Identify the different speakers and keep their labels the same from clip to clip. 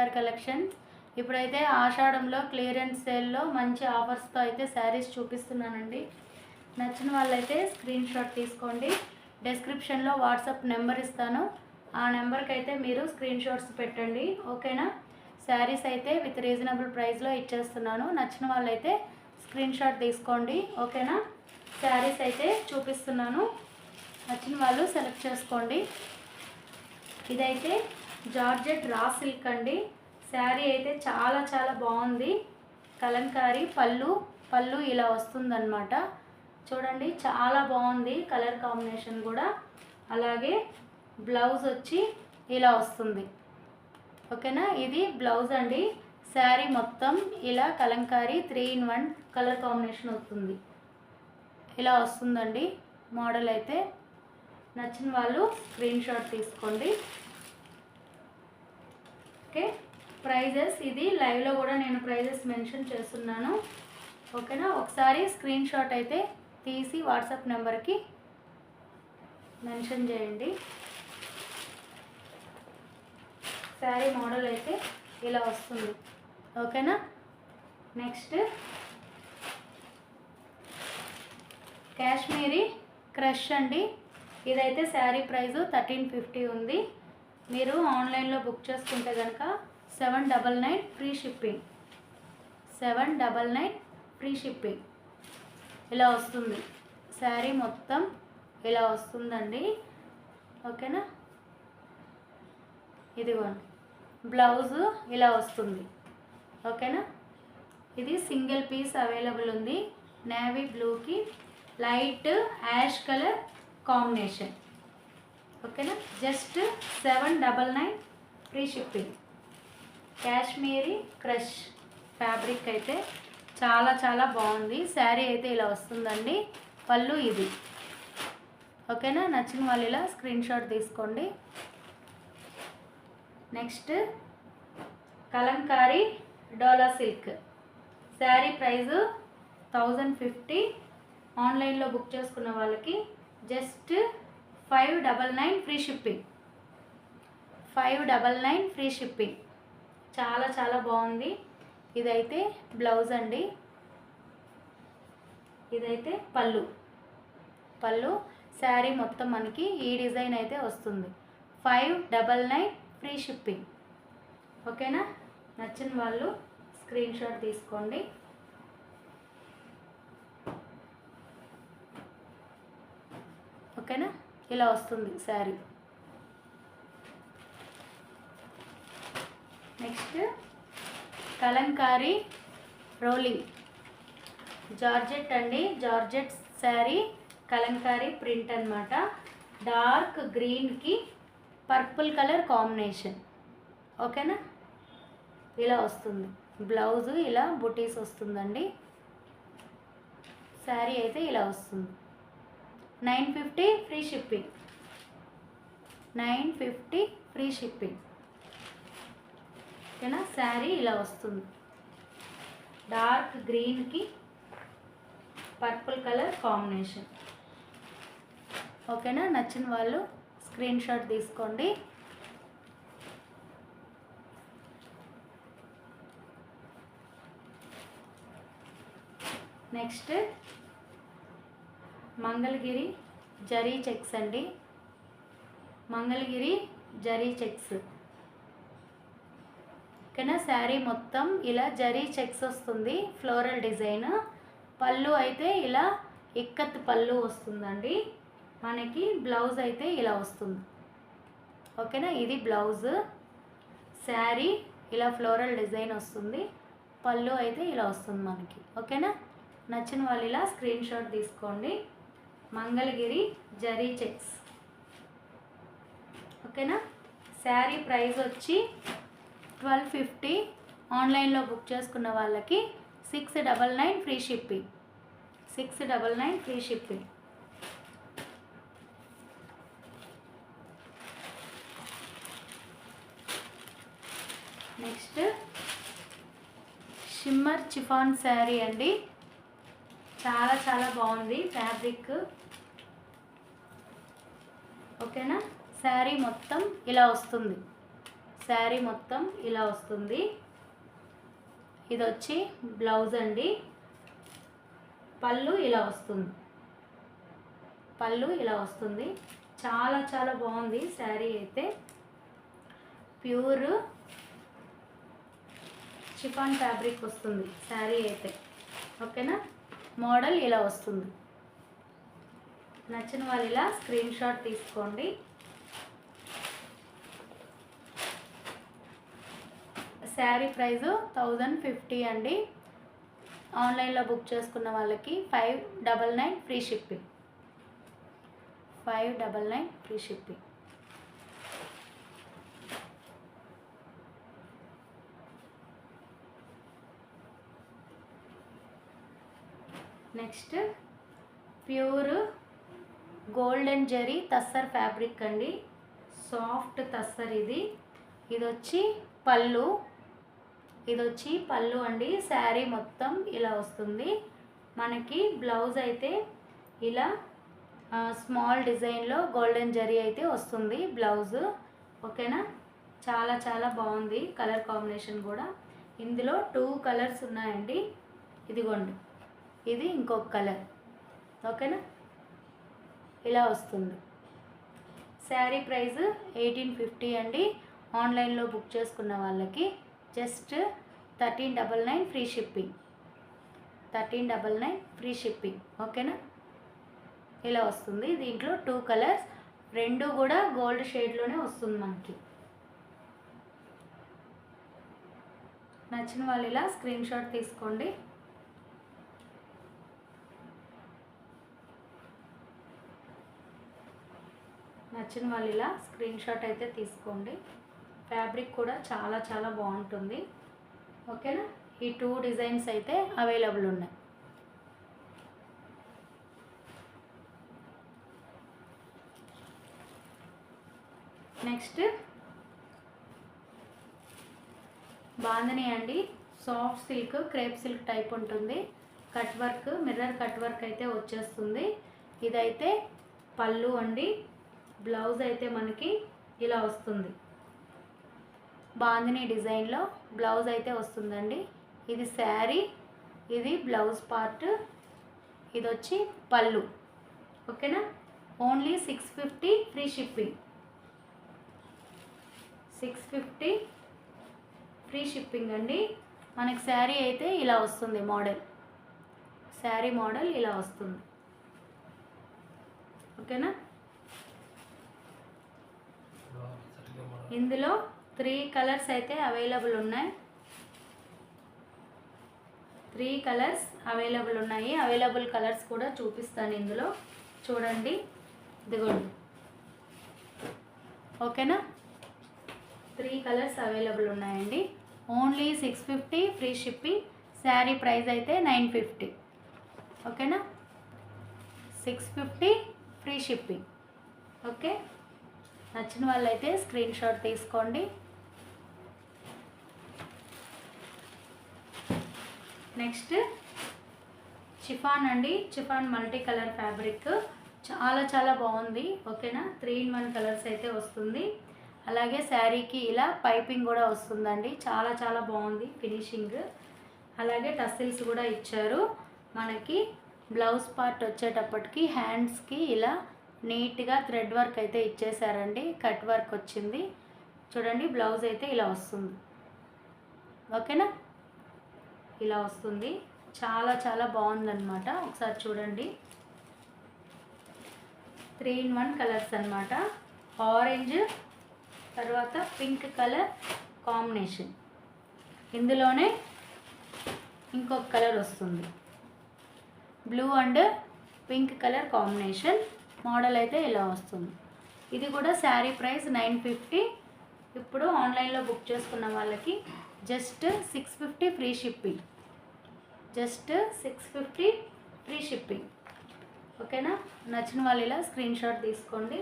Speaker 1: Are collection. ఇప్పుడైతే ఆషాఢంలో clearance సేల్లో మంచి ఆఫర్స్తో అయితే శారీస్ చూపిస్తున్నానండి. నచ్చిన వాళ్ళైతే స్క్రీన్ షాట్ తీసుకోండి. డిస్క్రిప్షన్లో వాట్సాప్ నెంబర్ ఇస్తాను, ఆ నెంబర్కి అయితే మీరు స్క్రీన్ షాట్స్ పెట్టండి. ఓకేనా? శారీస్ అయితే విత్ రీజనబుల్ ప్రైస్లో ఇచ్చేస్తున్నాను. నచ్చిన వాళ్ళైతే స్క్రీన్ షాట్ తీసుకోండి. ఓకేనా? శారీస్ అయితే చూపిస్తున్నాను, నచ్చిన వాళ్ళు సెలెక్ట్ చేసుకోండి. ఇదైతే జార్జెట్ రా సిల్క్ అండి. శారీ అయితే చాలా చాలా బాగుంది. కలంకారీ పళ్ళు ఇలా వస్తుందన్నమాట. చూడండి, చాలా బాగుంది కలర్ కాంబినేషన్ కూడా. అలాగే బ్లౌజ్ వచ్చి ఇలా వస్తుంది. ఓకేనా? ఇది బ్లౌజ్ అండి. శారీ మొత్తం ఇలా కలంకారీ 3-in-1 కలర్ కాంబినేషన్ వస్తుంది. ఇలా వస్తుందండి మోడల్ అయితే. నచ్చిన వాళ్ళు స్క్రీన్ షాట్ తీసుకోండి. ఓకే, ప్రైజెస్ ఇది లైవ్లో కూడా నేను ప్రైజెస్ మెన్షన్ చేస్తున్నాను. ఓకేనా? ఒకసారి స్క్రీన్ షాట్ అయితే తీసి వాట్సాప్ నెంబర్కి మెన్షన్ చేయండి. శారీ మోడల్ అయితే ఇలా వస్తుంది. ఓకేనా? నెక్స్ట్ కాశ్మీరీ క్రష్ అండి. ఇదైతే శారీ ప్రైజు 1350 ఉంది. మీరు ఆన్లైన్లో బుక్ చేసుకుంటే కనుక 799 ఫ్రీ షిప్పింగ్. 799 free shipping. ఇలా వస్తుంది శారీ మొత్తం, ఇలా వస్తుందండి. ఓకేనా? ఇదిగోండి బ్లౌజు ఇలా వస్తుంది. ఓకేనా? ఇది సింగిల్ పీస్ అవైలబుల్ ఉంది. నేవీ బ్లూకి లైట్ యాష్ కలర్ కాంబినేషన్. ఓకేనా? Just 799 free shipping. Kashmiri crush fabric అయితే చాలా చాలా బాగుంది. శారీ అయితే ఇలా వస్తుందండి. పళ్ళు ఇది. ఓకేనా? నచ్చిన వాళ్ళు ఇలా స్క్రీన్ షాట్ తీసుకోండి. నెక్స్ట్ కలంకారీ డోలా సిల్క్. శారీ ప్రైజు 1050. ఆన్లైన్లో బుక్ చేసుకున్న వాళ్ళకి just 599 free shipping. 599 free shipping. చాలా చాలా బాగుంది. ఇదైతే బ్లౌజ్ అండి. ఇదైతే పళ్ళు. శారీ మొత్తం మనకి ఈ డిజైన్ అయితే వస్తుంది. 599 ఫ్రీ షిప్పింగ్. ఓకేనా? నచ్చిన వాళ్ళు స్క్రీన్ షాట్ తీసుకోండి. ఓకేనా? ఇలా వస్తుంది sari. Next Kalamkari rolling georgette అండి. జార్జెట్ శారీ కలంకారీ ప్రింట్ అన్నమాట. డార్క్ గ్రీన్కి పర్పుల్ కలర్ కాంబినేషన్. ఓకేనా? ఇలా వస్తుంది. బ్లౌజు ఇలా బుటీస్ వస్తుందండి. శారీ అయితే ఇలా వస్తుంది. 950 ఫ్రీ షిప్పింగ్. 950 free shipping. ఓకేనా? శారీ ఇలా వస్తుంది. డార్క్ గ్రీన్కి పర్పుల్ కలర్ కాంబినేషన్. ఓకేనా? నచ్చిన వాళ్ళు స్క్రీన్ షాట్ తీసుకోండి. నెక్స్ట్ మంగళగిరి జరీ చెక్స్ అండి. మంగళగిరి జరీ చెక్స్. ఓకేనా? శారీ మొత్తం ఇలా జరీ చెక్స్ వస్తుంది. Floral design. పళ్ళు అయితే ఇలా ఇక్కత్ పళ్ళు వస్తుందండి. మనకి బ్లౌజ్ అయితే ఇలా వస్తుంది. ఓకేనా? ఇది బ్లౌజ్. శారీ ఇలా ఫ్లోరల్ డిజైన్ వస్తుంది. పళ్ళు అయితే ఇలా వస్తుంది మనకి. ఓకేనా? నచ్చిన వాళ్ళు ఇలా స్క్రీన్ షాట్ తీసుకోండి. మంగళగిరి జరీ చెక్స్. ఓకేనా? శారీ ప్రైస్ వచ్చి 1250. ఆన్లైన్లో బుక్ చేసుకున్న వాళ్ళకి 699 free shipping. 699 free shipping. Next shimmer chiffon sari అండి. చాలా చాలా బాగుంది ఫ్యాబ్రిక్. ఓకేనా? శారీ మొత్తం ఇలా వస్తుంది. శారీ మొత్తం ఇలా వస్తుంది. ఇది వచ్చి బ్లౌజ్ అండి. పళ్ళు ఇలా వస్తుంది. పళ్ళు ఇలా వస్తుంది. చాలా చాలా బాగుంది శారీ అయితే. ప్యూర్ చిఫాన్ ఫ్యాబ్రిక్ వస్తుంది శారీ అయితే. ఓకేనా. మోడల్ ఇలా వస్తుంది. నచ్చిన వాళ్ళు ఇలా స్క్రీన్ షాట్ తీసుకోండి. శారీ ప్రైజు 1050 అండి. ఆన్లైన్లో బుక్ చేసుకున్న వాళ్ళకి 599 free shipping. 599 free shipping. Next pure golden zari tussar fabric అండి. సాఫ్ట్ తస్సర్ ఇది. ఇది వచ్చి పళ్ళు. ఇది వచ్చి పళ్ళు అండి. శారీ మొత్తం ఇలా వస్తుంది. మనకి బ్లౌజ్ అయితే ఇలా స్మాల్ డిజైన్లో గోల్డెన్ జరీ అయితే వస్తుంది బ్లౌజ్. ఓకేనా. చాలా చాలా బాగుంది కలర్ కాంబినేషన్ కూడా. ఇందులో 2 కలర్స్ ఉన్నాయండి. ఇదిగోండి, ఇది ఇంకొక కలర్. ఓకేనా. ఇలా వస్తుంది. శారీ ప్రైస్ 1850 అండి. ఆన్లైన్లో బుక్ చేసుకున్న వాళ్ళకి just 1399 free shipping. 1399 free shipping. ఓకేనా. ఇలా వస్తుంది. దీంట్లో 2 కలర్స్, 2 కూడా గోల్డ్ షేడ్లోనే వస్తుంది మనకి. నచ్చిన వాళ్ళు ఇలా స్క్రీన్ షాట్ తీసుకోండి. నచ్చిన వాళ్ళు ఇలా స్క్రీన్ షాట్ అయితే తీసుకోండి. ఫ్యాబ్రిక్ కూడా చాలా చాలా బాగుంటుంది. ఓకేనా. ఈ 2 డిజైన్స్ అయితే అవైలబుల్ ఉన్నాయి. నెక్స్ట్ బాందిని అండి. Soft silk, crepe silk type ఉంటుంది. Cut work, mirror cut work అయితే వచ్చేస్తుంది. ఇదైతే పళ్ళు అండి. బ్లౌజ్ అయితే మనకి ఇలా వస్తుంది. బాందిని డిజైన్లో బ్లౌజ్ అయితే వస్తుందండి. ఇది శారీ, ఇది బ్లౌజ్ పార్ట్, ఇది వచ్చి పళ్ళు. ఓకేనా. Only 650 free shipping. 650 free shipping అండి. మనకి శారీ అయితే ఇలా వస్తుంది. మోడల్ శారీ మోడల్ ఇలా వస్తుంది. ఓకేనా. ఇందులో 3 కలర్స్ అయితే అవైలబుల్ ఉన్నాయి. 3 కలర్స్ అవైలబుల్ ఉన్నాయి. అవైలబుల్ కలర్స్ కూడా చూపిస్తాను ఇందులో. చూడండి, ఇదిగోండి. ఓకేనా. 3 కలర్స్ అవైలబుల్ ఉన్నాయండి. Only 650 free shipping. Sari price అయితే 950. ఓకేనా. 650 ఫ్రీ షిప్పింగ్. ఓకే. నచ్చిన వాళ్ళైతే స్క్రీన్ షాట్ తీసుకోండి. నెక్స్ట్ చిఫాన్ అండి. చిఫాన్ మల్టీ కలర్ ఫ్యాబ్రిక్ చాలా చాలా బాగుంది. ఓకేనా. 3 in 1 కలర్స్ అయితే వస్తుంది. అలాగే శారీకి ఇలా పైపింగ్ కూడా వస్తుందండి. చాలా చాలా బాగుంది ఫినిషింగ్. అలాగే టసిల్స్ కూడా ఇచ్చారు. మనకి బ్లౌజ్ పార్ట్ వచ్చేటప్పటికి హ్యాండ్స్కి ఇలా నీట్గా థ్రెడ్ వర్క్ అయితే ఇచ్చేసారండి. కట్ వర్క్ వచ్చింది. చూడండి, బ్లౌజ్ అయితే ఇలా వస్తుంది. ఓకేనా. ఇలా వస్తుంది. చాలా చాలా బాగుందన్నమాట. ఒకసారి చూడండి. 3 in 1 కలర్స్ అన్నమాట. ఆరెంజ్ తర్వాత పింక్ కలర్ కాంబినేషన్. ఇందులోనే ఇంకొక కలర్ వస్తుంది. Blue and pink colour combination. Model అయితే ఇలా వస్తుంది. ఇది కూడా శారీ ప్రైస్ 950. ఇప్పుడు ఆన్లైన్లో బుక్ చేసుకున్న వాళ్ళకి just 650 free shipping. Just 650 free shipping. ఓకేనా. నచ్చిన వాళ్ళు ఇలా స్క్రీన్ షాట్ తీసుకోండి.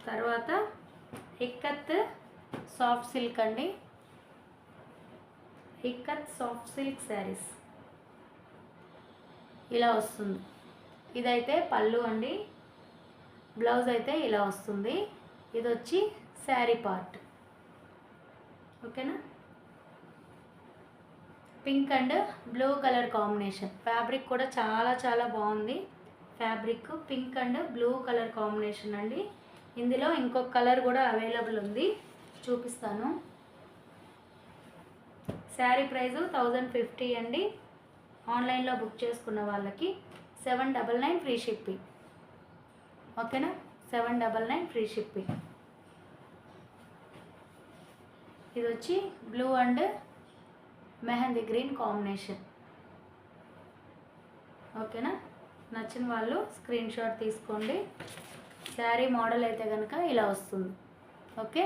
Speaker 1: తర్వాత ఇక్కత్ సాఫ్ట్ సిల్క్ అండి. ఇక్కత్ సాఫ్ట్ సిల్క్ శారీస్ ఇలా వస్తుంది. ఇదైతే పళ్ళు అండి. బ్లౌజ్ అయితే ఇలా వస్తుంది. ఇది వచ్చి శారీ పార్ట్. ఓకేనా. Pink and blue colour combination. Fabric కూడా చాలా చాలా బాగుంది. Fabric pink and blue colour combination అండి. ఇందులో ఇంకొక కలర్ కూడా అవైలబుల్ ఉంది, చూపిస్తాను. శారీ ప్రైజు 1050 అండి. ఆన్లైన్లో బుక్ చేసుకున్న వాళ్ళకి 799 ఫ్రీ షిప్పింగ్. ఓకేనా. 799 ఫ్రీ షిప్పింగ్. ఇది వచ్చి blue and mehndi green combination. ఓకేనా. నచ్చిన వాళ్ళు స్క్రీన్ షాట్ తీసుకోండి. శారీ మోడల్ అయితే కనుక ఇలా వస్తుంది. ఓకే.